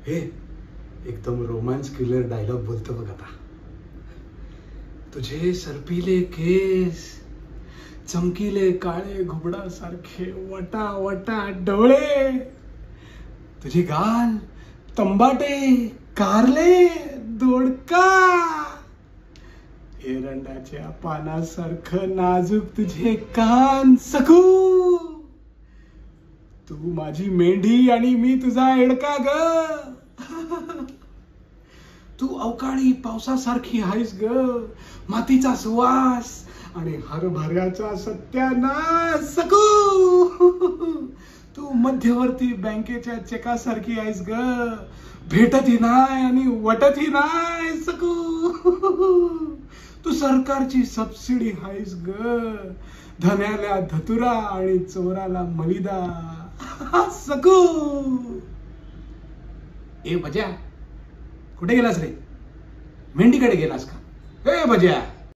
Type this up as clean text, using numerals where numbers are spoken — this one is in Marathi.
हे एकदम रोमांस किलर डायलॉग बोलतो बघ आता. तुझे सरपीले केस, चमकीले काळे घुबडासारखे वटा वटा डोळे, तुझे गाल तंबाटे कारले दोडका, एरंडाच्या पानासारखं नाजूक तुझे कान सकू, तू माझी मेंढी आणि मी तुझा एडका ग. तू अवकाळी पावसासारखी आहेस ग, मातीचा सुवास आणि हरभऱ्याचा सत्यानाश सकू. तू मध्यवर्ती बँकेच्या चेकासारखी आहेस ग, भेटतही नाही आणि वटतही नाही सकू. तू सरकारची सबसिडी आहेस ग, धन्याला धतुरा आणि चोराला मलिदा सकू. ए बजा, कुठे गेलास रे? मेंढीकडे गेलास का? ए बजा.